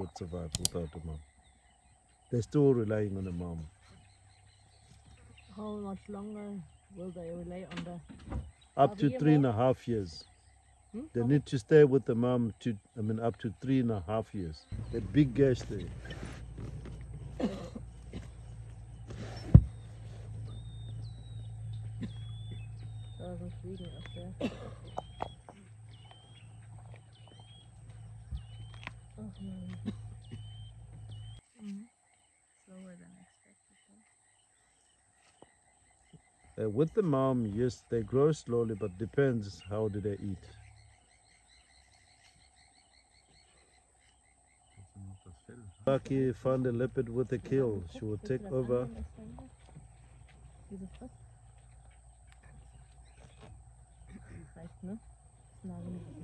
would survive without the mom. They're still relying on the mom. How much longer will they rely on the Up to Year 3.5 years. They need to stay with the mom up to 3.5 years. A big gash there. Tausend Fliegen auf der. Ach nein. Slower than expected. With the mom, yes, they grow slowly, but depends how do they eat. Lucky found a leopard with a kill. She will take over. Diese Frist. Reicht, ne? Nah genug.